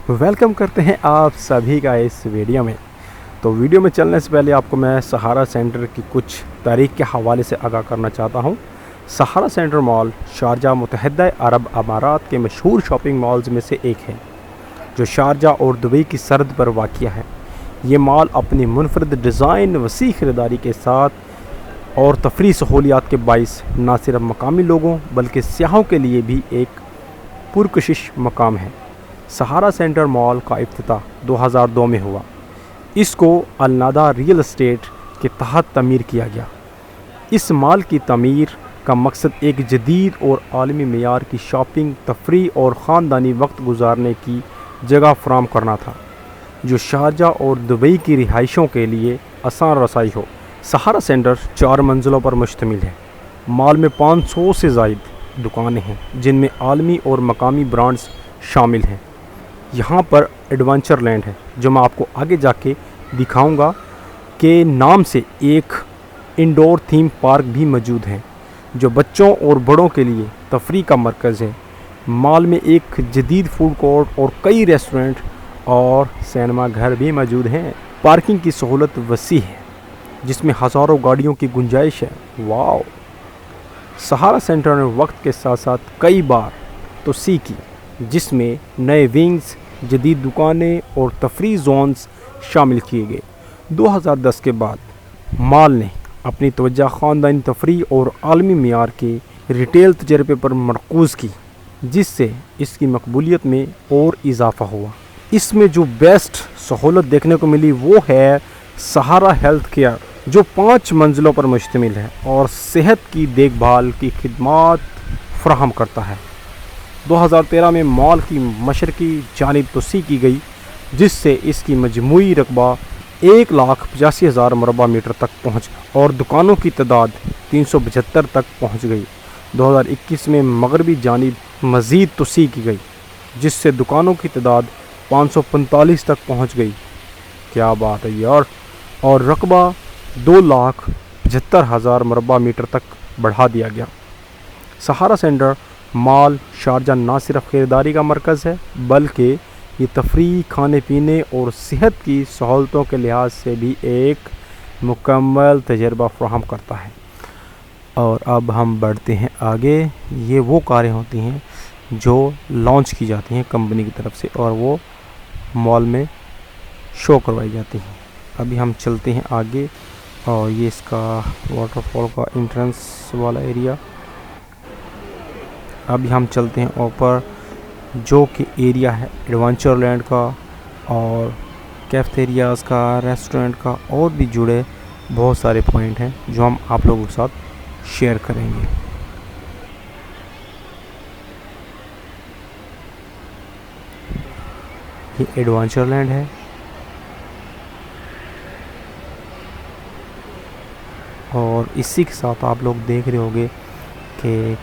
Welcome करते हैं आप सभी का इस वीडियो में। तो वीडियो में चलने से पहले आपको मैं सहारा सेंटर की कुछ तारीख के हवाले से आगाह करना चाहता हूं। सहारा सेंटर मॉल शारजा मुत्तहिदा अरब अमारात के मशहूर शॉपिंग मॉल्स में से एक है, जो शारजा और दुबई की सरहद पर वाक़िया है। ये मॉल अपनी मुनफरद डिज़ाइन, वसी ख़रीदारी के साथ और तफरी सहूलियात के बाइस न सिर्फ मकामी लोगों बल्कि सियाहों के लिए भी एक पुरकशिश मकाम है। सहारा सेंटर मॉल का इफ्तिताह 2002 में हुआ। इसको अलनादा रियल एस्टेट के तहत तमीर किया गया। इस मॉल की तमीर का मकसद एक जदीद और आलमी मेयार की शॉपिंग, तफरी और ख़ानदानी वक्त गुजारने की जगह फराहम करना था, जो शारजा और दुबई की रिहाइशों के लिए आसान रसाई हो। सहारा सेंटर 4 मंजिलों पर मुश्तमिल है। मॉल में 500 से ज़ायद दुकानें हैं, जिनमें आलमी और मकामी ब्रांड्स शामिल हैं। यहाँ पर एडवेंचर लैंड है, जो मैं आपको आगे जाके दिखाऊंगा, के नाम से एक इंडोर थीम पार्क भी मौजूद है, जो बच्चों और बड़ों के लिए तफरी का मरकज़ है। मॉल में एक जदीद फूड कोर्ट और कई रेस्टोरेंट और सिनेमा घर भी मौजूद हैं। पार्किंग की सहूलत वसी है, जिसमें हज़ारों गाड़ियों की गुंजाइश है। वाओ! सहारा सेंटर ने वक्त के साथ साथ कई बार तोसी की, जिसमें नए विंग्स, जदीद दुकानें और तफरी जोन्स शामिल किए गए। 2010 के बाद मॉल ने अपनी तवज्जो ख़ानदानी तफरी और आलमी मेयार के रिटेल तजर्बे पर मरकूज़ की, जिससे इसकी मकबूलियत में और इजाफ़ा हुआ। इसमें जो बेस्ट सहूलत देखने को मिली वो है सहारा हेल्थ केयर, जो 5 मंजिलों पर मुश्तमिल है और सेहत की देखभाल की खिदमात फराहम करता है। 2013 में मॉल की मशरकी जानिब तोसी की गई, जिससे इसकी मजमूई रकबा 1,85,000 मरबा मीटर तक पहुँच गया और दुकानों की तादाद 375 तक पहुँच गई। 2021 में मगरबी जानिब मज़ीद तोसी की गई, जिससे दुकानों की तादाद 545 तक पहुँच गई। क्या बात है यार! और रकबा 2,75,000 मरबा मीटर तक बढ़ा दिया गया। सहारा सेंटर मॉल शारजा न सिर्फ ख़रीदारी का मरकज़ है, बल्कि ये तफरी, खाने पीने और सेहत की सहूलतों के लिहाज से भी एक मुकम्मल तजर्बा फराहम करता है। और अब हम बढ़ते हैं आगे। ये वो कारें होती हैं जो लॉन्च की जाती हैं कंपनी की तरफ से और वो मॉल में शो करवाई जाती हैं। अभी हम चलते हैं आगे, और ये इसका वाटरफॉल का एंट्रेंस वाला एरिया। अभी हम चलते हैं ऊपर, जो कि एरिया है एडवेंचर लैंड का और कैफेटेरियाज़ का, रेस्टोरेंट का, और भी जुड़े बहुत सारे पॉइंट हैं जो हम आप लोगों के साथ शेयर करेंगे। ये एडवेंचर लैंड है और इसी के साथ आप लोग देख रहे होंगे कि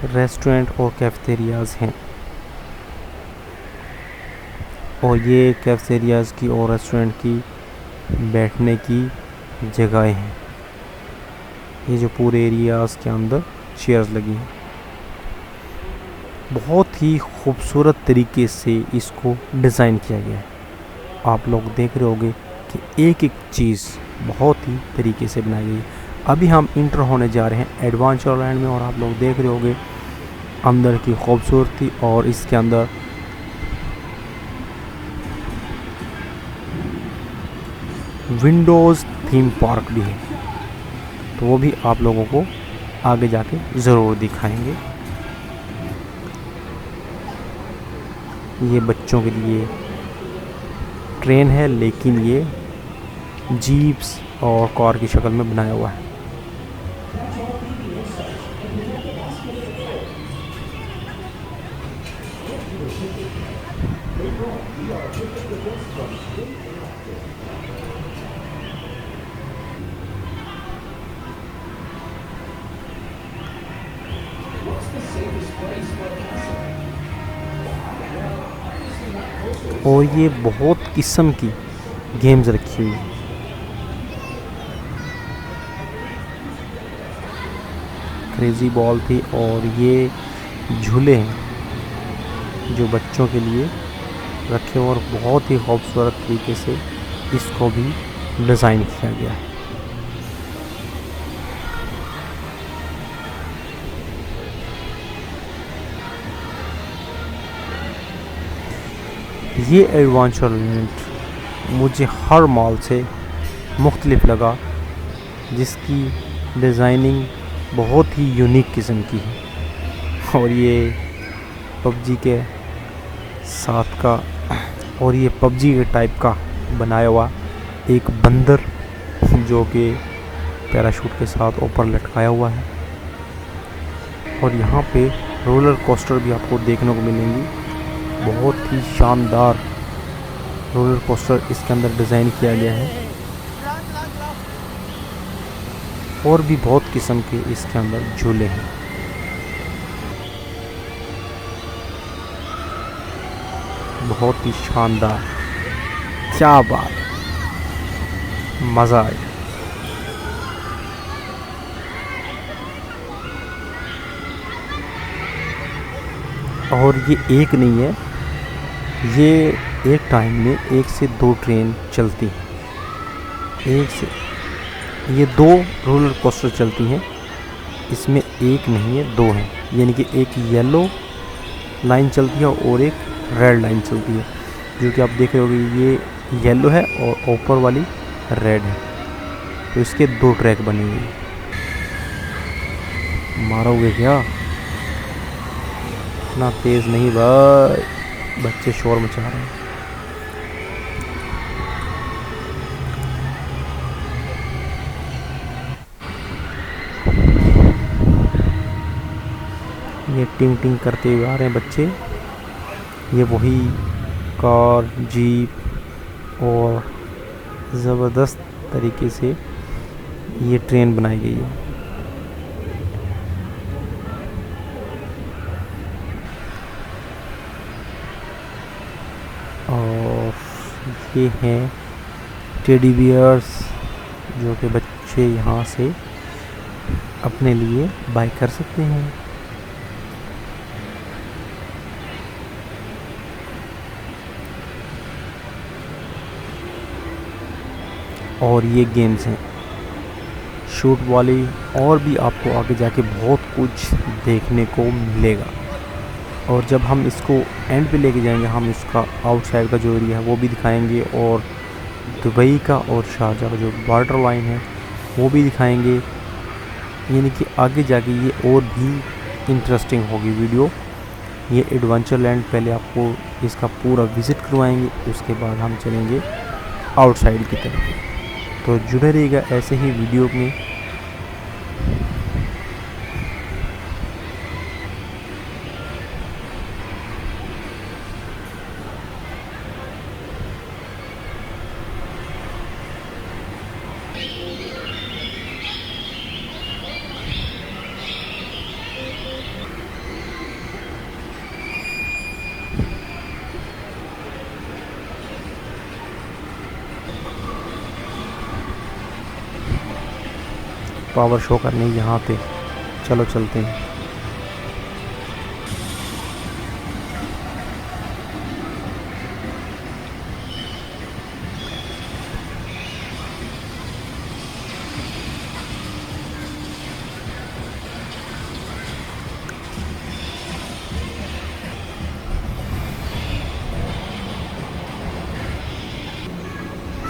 रेस्टोरेंट और कैफेटेरियाज़ हैं, और ये कैफेटेरियाज़ की और रेस्टोरेंट की बैठने की जगहें हैं। ये जो पूरे एरियाज़ के अंदर चेयर्स लगी हैं, बहुत ही खूबसूरत तरीके से इसको डिज़ाइन किया गया है। आप लोग देख रहे होंगे कि एक एक चीज़ बहुत ही तरीके से बनाई गई है। अभी हम इंटर होने जा रहे हैं एडवेंचर लैंड में, और आप लोग देख रहे होंगे अंदर की खूबसूरती, और इसके अंदर विंडोज़ थीम पार्क भी है, तो वो भी आप लोगों को आगे जाके ज़रूर दिखाएंगे। ये बच्चों के लिए ट्रेन है, लेकिन ये जीप्स और कार की शक्ल में बनाया हुआ है। और ये बहुत किस्म की गेम्स रखी हुई है। क्रेज़ी बॉल थी, और ये झूले हैं जो बच्चों के लिए रखे और बहुत ही खूबसूरत तरीके से इसको भी डिज़ाइन किया गया है। ये एडवेंचरलैंड मुझे हर मॉल से मुख्तलिफ लगा, जिसकी डिज़ाइनिंग बहुत ही यूनिक किस्म की है। और ये पबजी के साथ का और ये पबजी के टाइप का बनाया हुआ एक बंदर जो कि पैराशूट के साथ ऊपर लटकाया हुआ है। और यहाँ पे रोलर कोस्टर भी आपको देखने को मिलेंगी। बहुत ही शानदार रोलर कोस्टर इसके अंदर डिज़ाइन किया गया है और भी बहुत किस्म के इसके अंदर झूले हैं। बहुत ही शानदार, क्या बात, मज़ा आया। और ये एक नहीं है, ये एक टाइम में 1 से 2 ट्रेन चलती हैं। ये 2 रोलर कोस्टर चलती हैं, इसमें एक नहीं है 2 हैं। यानी कि एक येलो लाइन चलती है और एक रेड लाइन चलती है। जो कि आप देख रहे होगे ये येलो है और ऊपर वाली रेड है। तो इसके 2 ट्रैक बने हुए हैं। मारोगे क्या? इतना तेज़ नहीं भाई, बच्चे शोर मचा रहे हैं। ये टिंग टिंग करते हुए आ रहे हैं बच्चे। ये वही कार, जीप और ज़बरदस्त तरीके से ये ट्रेन बनाई गई है। और ये हैं टेडी बियर्स जो कि बच्चे यहाँ से अपने लिए बाय कर सकते हैं। और ये गेम्स हैं शूट वाली, और भी आपको आगे जाके बहुत कुछ देखने को मिलेगा। और जब हम इसको एंड पे लेके जाएंगे, हम इसका आउटसाइड का जो एरिया है वो भी दिखाएंगे और दुबई का और शारजा का जो बॉर्डर लाइन है वो भी दिखाएंगे। यानी कि आगे जाके ये और भी इंटरेस्टिंग होगी वीडियो। ये एडवेंचरलैंड पहले आपको इसका पूरा विज़िट करवाएंगे, उसके बाद हम चलेंगे आउटसाइड की तरफ। तो जुड़े रहिएगा ऐसे ही वीडियो में। पावर शो करने यहाँ पे, चलो चलते हैं।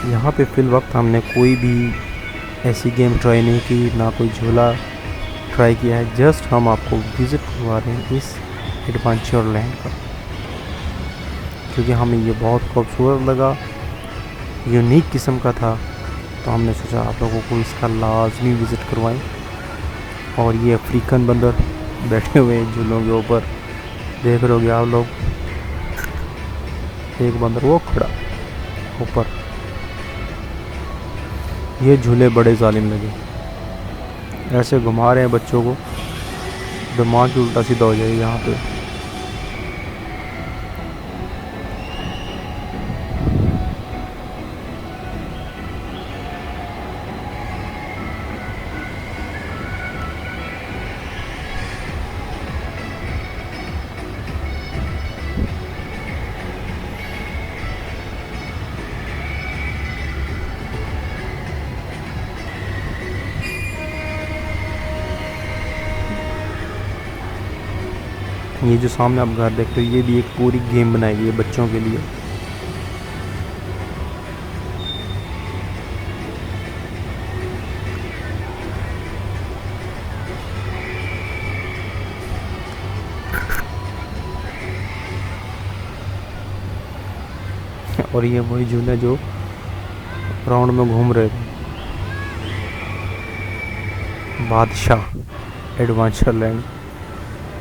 यहाँ पे फिल वक्त हमने कोई भी ऐसी गेम ट्राई नहीं की, ना कोई झूला ट्राई किया है। जस्ट हम आपको विज़िट करवा रहे हैं इस एडवेंचरलैंड का, क्योंकि हमें ये बहुत खूबसूरत लगा, यूनिक किस्म का था। तो हमने सोचा आप लोगों को इसका लाजमी विज़िट करवाएं। और ये अफ्रीकन बंदर बैठे हुए हैं झूलों के ऊपर, देख रहे होगे आप लोग। एक बंदर वो खड़ा ऊपर। ये झूले बड़े जालिम लगे, ऐसे घुमा रहे हैं बच्चों को, दिमाग ही उल्टा सीधा हो जाएगा यहाँ पे। ये जो सामने आप घर देखते हो, ये भी एक पूरी गेम बनाई गई है बच्चों के लिए। और ये वही झूले जो राउंड में घूम रहे थे, बादशाह एडवेंचर लैंड।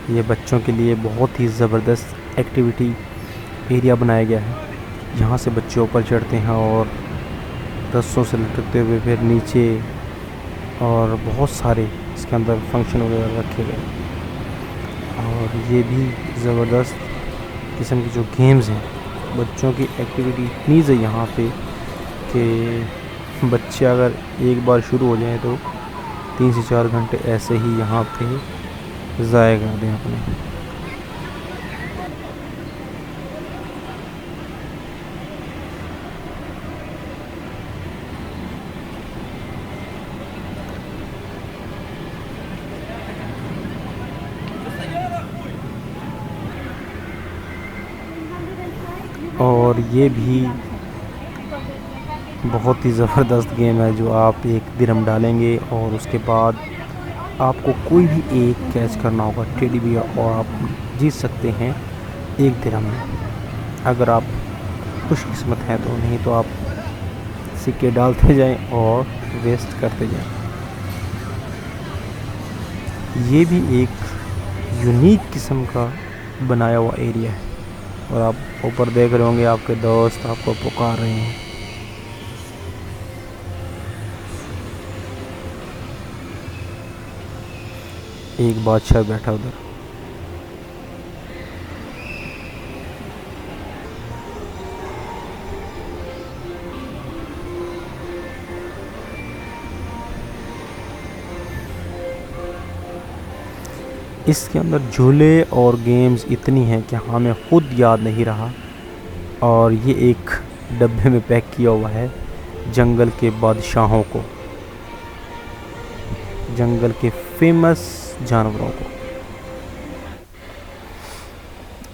ये बच्चों के लिए बहुत ही ज़बरदस्त एक्टिविटी एरिया बनाया गया है। यहाँ से बच्चे ऊपर चढ़ते हैं और रस्सों से लटकते हुए फिर नीचे, और बहुत सारे इसके अंदर फंक्शन वगैरह रखे गए। और ये भी ज़बरदस्त किस्म की जो गेम्स हैं, बच्चों की एक्टिविटी इतनी है यहाँ पे कि बच्चे अगर एक बार शुरू हो जाएं तो 3 से 4 घंटे ऐसे ही यहाँ पे ज़ाया कर दें अपने। और ये भी बहुत ही ज़बरदस्त गेम है जो आप 1 दिरहम डालेंगे और उसके बाद आपको कोई भी एक कैच करना होगा टेडी बियर, और आप जीत सकते हैं 1 दिरहम में। अगर आप खुशकिस्मत हैं तो, नहीं तो आप सिक्के डालते जाएं और वेस्ट करते जाएं। ये भी एक यूनिक किस्म का बनाया हुआ एरिया है। और आप ऊपर देख रहे होंगे आपके दोस्त आपको पुकार रहे हैं। एक बादशाह बैठा उधर। इसके अंदर झूले और गेम्स इतनी हैं कि हमें खुद याद नहीं रहा। और ये एक डब्बे में पैक किया हुआ है जंगल के बादशाहों को, जंगल के फेमस जानवरों को।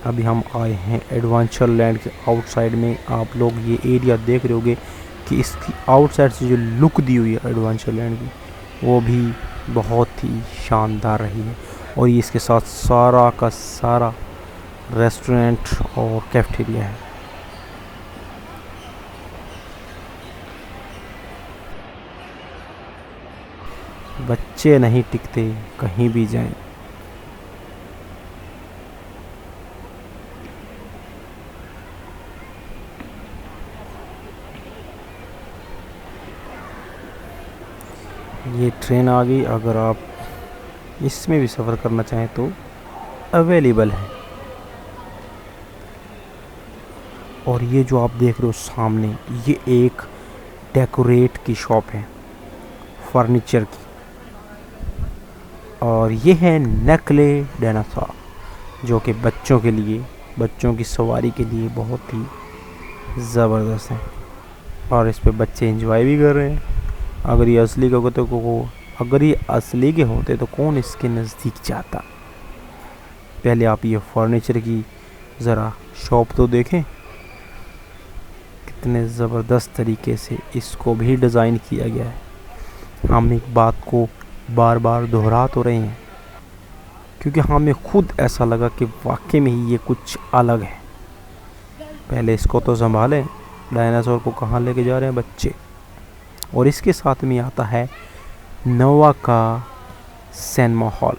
अभी हम आए हैं एडवेंचर लैंड के आउटसाइड में। आप लोग ये एरिया देख रहे होंगे कि इसकी आउटसाइड से जो लुक दी हुई है एडवेंचर लैंड की, वो भी बहुत ही शानदार रही है। और ये इसके साथ सारा का सारा रेस्टोरेंट और कैफेटेरिया है। बच्चे नहीं टिकते कहीं भी जाएं। ये ट्रेन आ गई, अगर आप इसमें भी सफ़र करना चाहें तो अवेलेबल है। और ये जो आप देख रहे हो सामने, ये एक डेकोरेट की शॉप है फर्नीचर की। और ये है नकले डायनासोर, जो कि बच्चों के लिए, बच्चों की सवारी के लिए बहुत ही ज़बरदस्त है। और इस पे बच्चे एंजॉय भी कर रहे हैं। अगर ये असली के होते अगर ये असली के होते तो कौन इसके नज़दीक जाता। पहले आप ये फर्नीचर की ज़रा शॉप तो देखें, कितने ज़बरदस्त तरीके से इसको भी डिज़ाइन किया गया है। हम एक बात को बार बार दोहरा तो रहे हैं क्योंकि हमें खुद ऐसा लगा कि वाकई में ही ये कुछ अलग है। पहले इसको तो संभालें, डायनासोर को कहाँ लेके जा रहे हैं बच्चे। और इसके साथ में आता है नोवा का सिनेमा हॉल।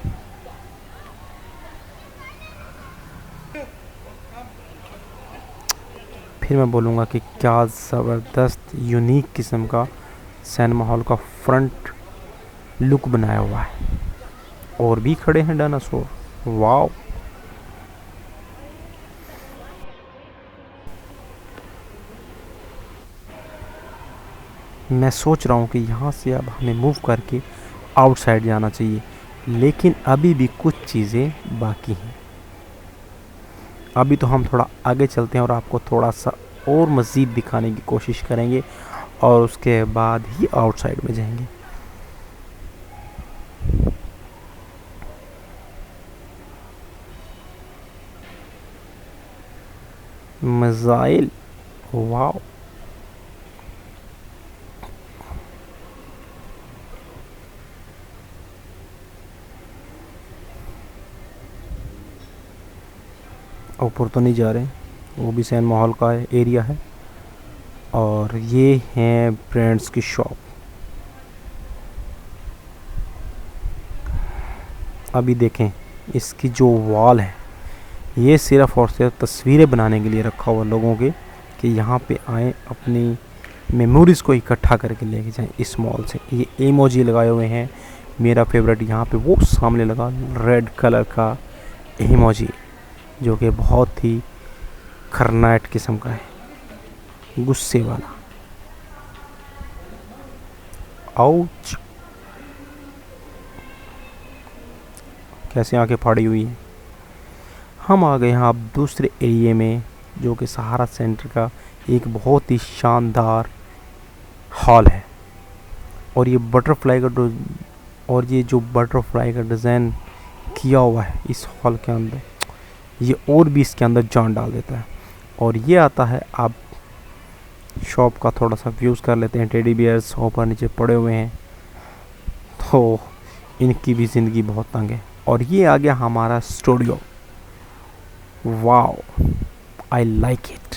फिर मैं बोलूँगा कि क्या ज़बरदस्त यूनिक किस्म का सिनेमा हॉल का फ्रंट लुक बनाया हुआ है। और भी खड़े हैं डायनासोर, वाव। मैं सोच रहा हूँ कि यहाँ से अब हमें मूव करके आउटसाइड जाना चाहिए, लेकिन अभी भी कुछ चीज़ें बाकी हैं। अभी तो हम थोड़ा आगे चलते हैं और आपको थोड़ा सा और मज़ीद दिखाने की कोशिश करेंगे, और उसके बाद ही आउटसाइड में जाएंगे। Missile, wow. ऊपर तो नहीं जा रहे, वो भी सैन माहौल का एरिया है। और ये हैं ब्रांड्स की शॉप। अभी देखें इसकी जो वॉल है, ये सिर्फ़ और सिर्फ तस्वीरें बनाने के लिए रखा हुआ लोगों के, कि यहाँ पे आएँ अपनी मेमोरीज़ को इकट्ठा करके लेके जाएं इस मॉल से। ये इमोजी लगाए हुए हैं। मेरा फेवरेट यहाँ पे वो सामने लगा रेड कलर का इमोजी, जो कि बहुत ही खतरनाक किस्म का है, गुस्से वाला। आउच, कैसे आंखें फाड़ी हुई हैं। हम आ गए यहाँ अब दूसरे एरिए में, जो कि सहारा सेंटर का एक बहुत ही शानदार हॉल है। और ये बटरफ्लाई का और ये जो बटरफ्लाई का डिज़ाइन किया हुआ है इस हॉल के अंदर, ये और भी इसके अंदर जान डाल देता है। और ये आता है, आप शॉप का थोड़ा सा व्यूज़ कर लेते हैं। टेडी बियर्स ऊपर नीचे पड़े हुए हैं, तो इनकी भी ज़िंदगी बहुत तंग है। और ये आ गया हमारा studio. Wow, I like it.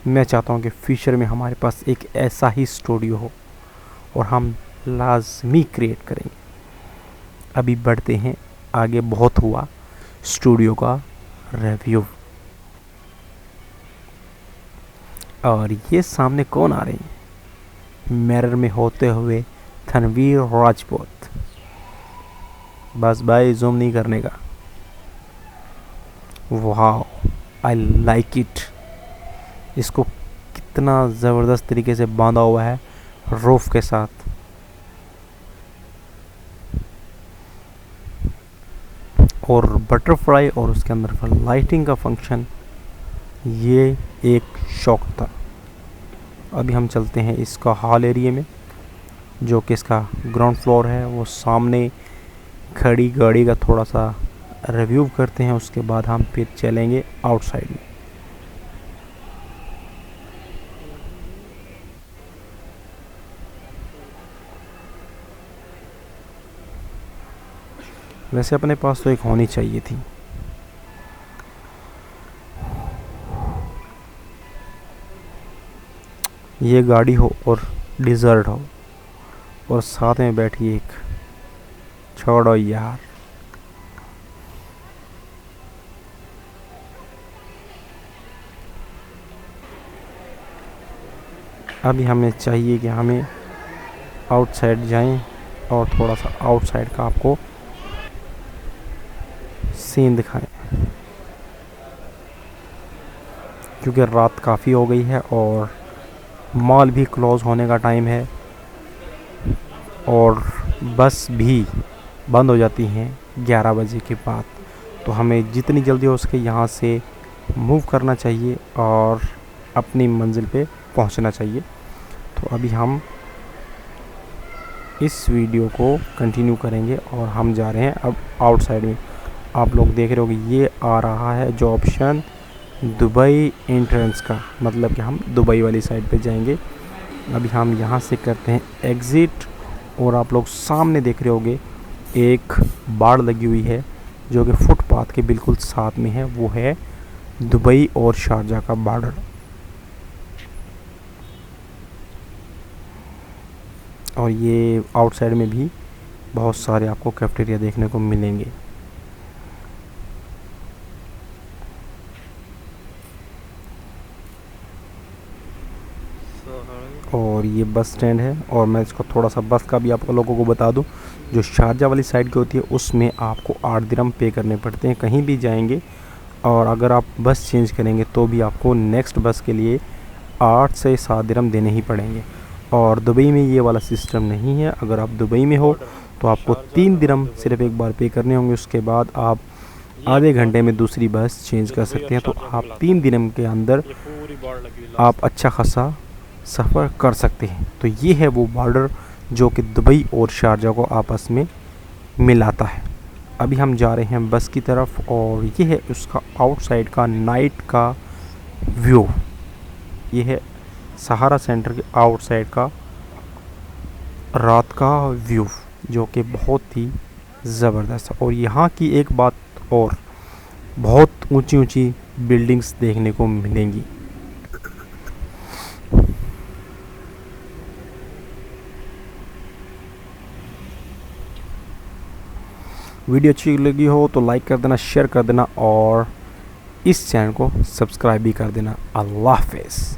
मैं चाहता हूँ कि फ्यूचर में हमारे पास एक ऐसा ही स्टूडियो हो, और हम लाजमी क्रिएट करेंगे। अभी बढ़ते हैं आगे, बहुत हुआ स्टूडियो का रिव्यू। और ये सामने कौन आ रहे हैं मिरर में होते हुए? तनवीर राजपूत। बस भाई जूम नहीं करने का। वाह, आई लाइक इट। इसको कितना ज़बरदस्त तरीके से बांधा हुआ है रूफ के साथ। और बटरफ्लाई और उसके अंदर लाइटिंग का फंक्शन, ये एक शौक था। अभी हम चलते हैं इसका हॉल एरिया में, जो कि इसका ग्राउंड फ्लोर है। वो सामने खड़ी गाड़ी का थोड़ा सा रिव्यू करते हैं, उसके बाद हम फिर चलेंगे आउटसाइड में। वैसे अपने पास तो एक होनी चाहिए थी। ये गाड़ी हो और डिज़र्ट हो, और साथ में बैठी एक, छोड़ो यार। अभी हमें चाहिए कि हमें आउटसाइड जाएं और थोड़ा सा आउटसाइड का आपको सीन दिखाएं, क्योंकि रात काफ़ी हो गई है और मॉल भी क्लोज़ होने का टाइम है, और बस भी बंद हो जाती हैं 11 बजे के बाद। तो हमें जितनी जल्दी हो सके यहाँ से मूव करना चाहिए और अपनी मंजिल पे पहुँचना चाहिए। तो अभी हम इस वीडियो को कंटिन्यू करेंगे और हम जा रहे हैं अब आउटसाइड में। आप लोग देख रहे हो कि ये आ रहा है जो ऑप्शन दुबई एंट्रेंस का, मतलब कि हम दुबई वाली साइड पे जाएंगे। अभी हम यहाँ से करते हैं एग्ज़िट, और आप लोग सामने देख रहे होगे एक बाड़ लगी हुई है जो कि फुटपाथ के बिल्कुल साथ में है। वो है दुबई और शारजा का बॉर्डर। और ये आउटसाइड में भी बहुत सारे आपको कैफेटेरिया देखने को मिलेंगे। और ये बस स्टैंड है। और मैं इसको थोड़ा सा बस का भी आप लोगों को बता दूं, जो शारजा वाली साइड की होती है उसमें आपको 8 दिरहम पे करने पड़ते हैं कहीं भी जाएंगे। और अगर आप बस चेंज करेंगे तो भी आपको नेक्स्ट बस के लिए 8 से 7 दिरहम देने ही पड़ेंगे। और दुबई में ये वाला सिस्टम नहीं है। अगर आप दुबई में हो तो आपको 3 दिरहम सिर्फ एक बार पे करने होंगे, उसके बाद आप आधे घंटे में दूसरी बस चेंज कर सकते हैं। तो आप 3 दिरहम के अंदर आप अच्छा खासा सफ़र कर सकते हैं। तो ये है वो बॉर्डर जो कि दुबई और शारजा को आपस में मिलाता है। अभी हम जा रहे हैं बस की तरफ, और ये है उसका आउटसाइड का नाइट का व्यू। ये है सहारा सेंटर के आउटसाइड का रात का व्यू, जो कि बहुत ही ज़बरदस्त है। और यहाँ की एक बात और, बहुत ऊंची ऊंची बिल्डिंग्स देखने को मिलेंगी। वीडियो अच्छी लगी हो तो लाइक कर देना, शेयर कर देना और इस चैनल को सब्सक्राइब भी कर देना। अल्लाह हाफ़िज़।